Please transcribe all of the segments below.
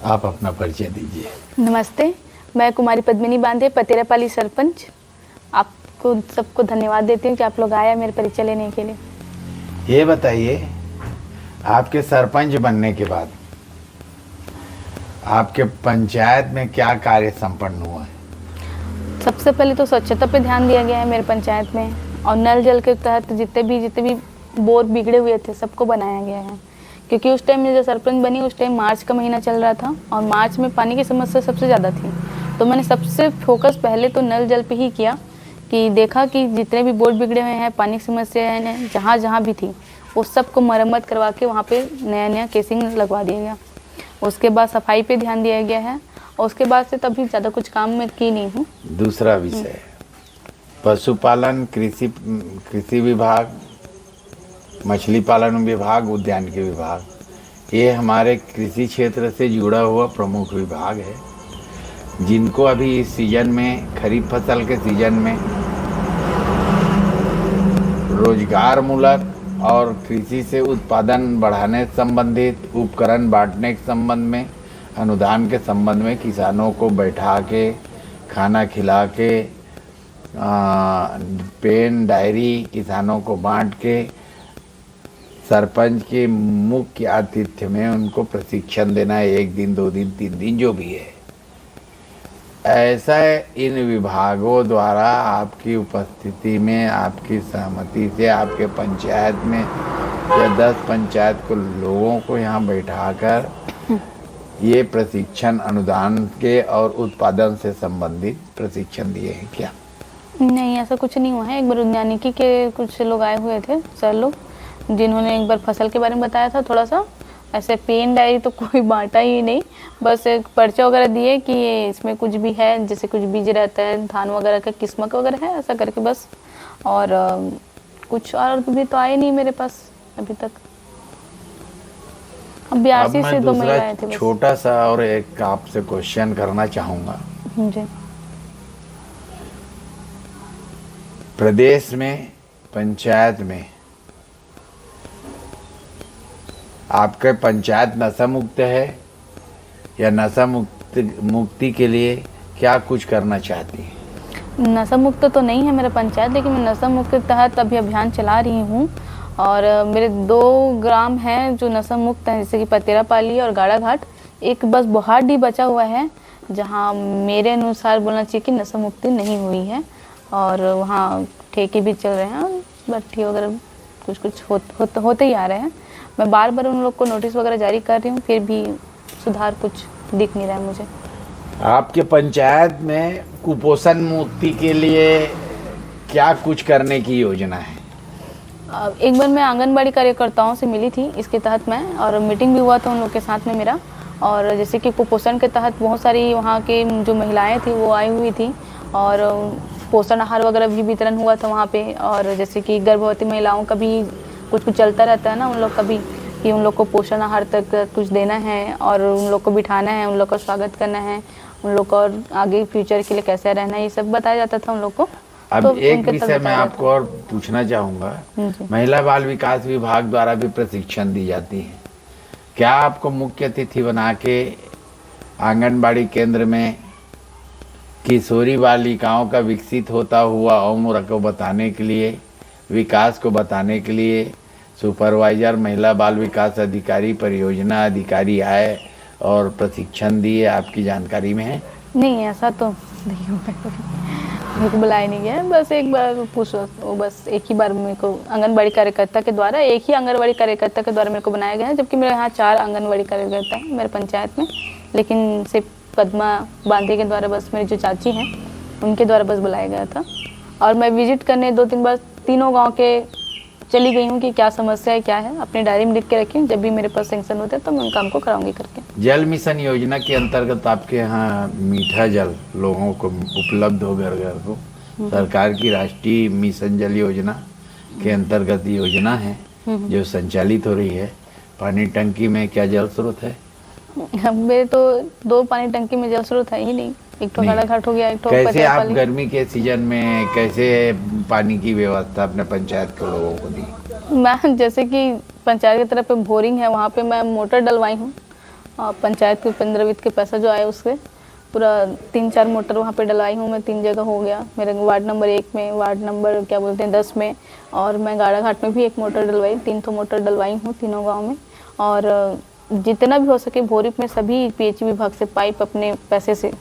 आप अपना परिचय दीजिए। नमस्ते, मैं कुमारी पद्मिनी बांधे, पतेरापाली सरपंच। आपको सबको धन्यवाद देती हूँ कि आप लोग आए मेरे परिचय लेने के लिए। ये बताइए, आपके सरपंच बनने के बाद आपके पंचायत में क्या कार्य संपन्न हुआ है? सबसे पहले तो स्वच्छता पे ध्यान दिया गया है मेरे पंचायत में, और नल जल के तहत जितने भी बोर बिगड़े हुए थे सबको बनाया गया है। क्योंकि उस टाइम जो सरपंच बनी उस टाइम मार्च का महीना चल रहा था और मार्च में पानी की समस्या सबसे ज़्यादा थी। तो मैंने सबसे फोकस पहले तो नल जल पे ही किया कि देखा कि जितने भी बोर बिगड़े हुए हैं, पानी की समस्या है जहाँ जहाँ भी थी, वो सबको मरम्मत करवा के वहाँ पे नया केसिंग लगवा दिया गया। उसके बाद सफाई पे ध्यान दिया गया है, और उसके बाद से तभी ज़्यादा कुछ काम मैं की नहीं हूँ। दूसरा विषय, पशुपालन, कृषि विभाग, मछली पालन विभाग, उद्यान के विभाग, ये हमारे कृषि क्षेत्र से जुड़ा हुआ प्रमुख विभाग है, जिनको अभी इस सीजन में, खरीफ फसल के सीजन में रोजगार मूलक और कृषि से उत्पादन बढ़ाने संबंधित उपकरण बांटने के संबंध में, अनुदान के संबंध में किसानों को बैठा के खाना खिला के पेन डायरी किसानों को बांट के सरपंच के मुख्य आतिथ्य में उनको प्रशिक्षण देना है, 1 दिन 2 दिन 3 दिन जो भी है। ऐसा इन विभागों द्वारा आपकी उपस्थिति में, आपकी सहमति से आपके पंचायत में या 10 पंचायत को लोगों को यहाँ बैठाकर ये प्रशिक्षण अनुदान के और उत्पादन से संबंधित प्रशिक्षण दिए हैं क्या? नहीं, ऐसा कुछ नहीं हुआ है। एक बार उद्यानिकी के कुछ लोग आए हुए थे, सर लोग, जिन्होंने एक बार फसल के बारे में बताया था थोड़ा सा। ऐसे पेन डायरी तो कोई बांटा ही नहीं, बस एक पर्चा वगैरह दिए कि ये इसमें कुछ भी है, जैसे कुछ बीज रहता है, धान वगैरह का किस्मत वगैरह है, ऐसा करके बस। और कुछ और भी तो आए नहीं मेरे पास अभी तक। अब बीआरसी से 2 महिला आए थे बस। छोटा सा और एक आपसे क्वेश्चन करना चाहूँगा। जी। प्रदेश में पंचायत में आपके पंचायत नशा मुक्त है या नशा मुक्ति के लिए क्या कुछ करना चाहती है? नशा मुक्त तो नहीं है मेरा पंचायत, लेकिन मैं नशा मुक्त के तहत अभी अभियान चला रही हूँ। और मेरे 2 ग्राम हैं जो नशा मुक्त हैं, जैसे कि पतेरापाली और गाड़ा घाट। एक बस बोहाडी बचा हुआ है जहाँ मेरे अनुसार बोलना चाहिए कि नशा मुक्ति नहीं हुई है, और वहाँ ठेके भी चल रहे हैं, भट्टी वगैरह कुछ होते ही आ रहे हैं। मैं बार बार उन लोग को नोटिस वगैरह जारी कर रही हूँ, फिर भी सुधार कुछ दिख नहीं रहा है मुझे। आपके पंचायत में कुपोषण मुक्ति के लिए क्या कुछ करने की योजना है? एक बार मैं आंगनबाड़ी कार्यकर्ताओं से मिली थी इसके तहत मैं, और मीटिंग भी हुआ था उन लोग के साथ में मेरा। और जैसे कि कुपोषण के तहत बहुत सारी वहाँ के जो महिलाएं थी वो आई हुई थी, और पोषण आहार वगैरह भी वितरण हुआ था वहाँ पे। और जैसे कि गर्भवती महिलाओं का भी कुछ चलता रहता है ना उन लोग का भी, कि उन लोग को पोषण आहार तक कुछ देना है, और उन लोग को बिठाना है, उन लोग का स्वागत करना है, उन लोग को और आगे फ्यूचर के लिए कैसे रहना है, ये सब बताया जाता था उन लोग को। अब तो एक विषय मैं आपको और पूछना चाहूँगा, महिला बाल विकास विभाग द्वारा भी प्रशिक्षण दी जाती है, क्या आपको मुख्य अतिथि बना के आंगनबाड़ी केंद्र में किशोरी बालिकाओं का विकसित होता हुआ उम्र को बताने के लिए, विकास को बताने के लिए सुपरवाइजर, महिला बाल विकास अधिकारी, परियोजना अधिकारी आए और प्रशिक्षण दिए? आपकी जानकारी में है? नहीं, ऐसा तो नहीं हुआ, मेरे को बुलाया नहीं गया। बस एक बार पूछो, वो बस एक ही बार मेरे को आंगनबाड़ी कार्यकर्ता के द्वारा, एक ही आंगनबाड़ी कार्यकर्ता के द्वारा मेरे को बनाया गया है, जबकि मेरे यहाँ 4 आंगनबाड़ी कार्यकर्ता हैं मेरे पंचायत में। लेकिन सिर्फ पद्मा बांधे के द्वारा, बस मेरी जो चाची हैं उनके द्वारा बस बुलाया गया था। और मैं विजिट करने 2-3 बार तीनों गांव के चली गई हूँ कि क्या समस्या है, क्या है, अपनी डायरी में लिख के रखी हूँ। जब भी मेरे पास सैंक्शन होते हैं तो मैं उन काम को कराऊंगी करके। जल मिशन योजना के अंतर्गत आपके यहाँ मीठा जल लोगों को उपलब्ध हो घर घर को, सरकार की राष्ट्रीय मिशन जल योजना के अंतर्गत योजना है जो संचालित हो रही है। पानी टंकी में क्या जल स्रोत है? मेरे तो 2 पानी टंकी में जल स्रोत है ही नहीं, एक तो गाड़ा घाट हो गया, एक तो कैसे आप गर्मी के सीजन में कैसे पानी की व्यवस्था अपने पंचायत के लोगों को दी? मैं जैसे कि पंचायत की तरफ पे बोरिंग है, वहाँ पे मैं मोटर डलवाई हूँ, और पंचायत के 15 वित्त के पैसा जो आया उससे पूरा 3-4 मोटर वहाँ पे डलवाई हूँ मैं, 3 जगह हो गया मेरे वार्ड नंबर 1 में, वार्ड नंबर क्या बोलते हैं 10 में, और मैं गाड़ाघाट में भी 1 मोटर डलवाई, 3 तो मोटर डलवाई हूँ तीनों गांव में। और जितना भी हो सके भोरिप में सभी पीएचई विभाग से पाइप अपने पैसे से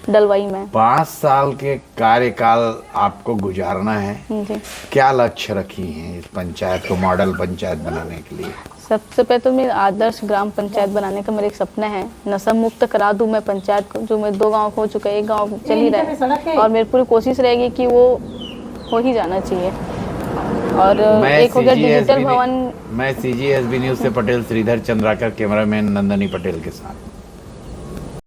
डलवाई मैं। 5 साल के कार्यकाल आपको गुजारना है, जी। क्या लक्ष्य रखी हैं इस पंचायत को मॉडल पंचायत बनाने के लिए? सबसे पहले तो मेरा आदर्श ग्राम पंचायत बनाने का मेरा एक सपना है, नशा मुक्त करा दूं मैं पंचायत को, जो मैं 2 गांव हो चुका है, 1 गांव चल ही रहा है और मेरी पूरी कोशिश रहेगी कि वो हो ही जाना चाहिए। और एक हो गया डिजिटल भवन। मैं CGSB न्यूज़ से पटेल श्रीधर चंद्राकर, कैमरामैन नंदनी पटेल के साथ।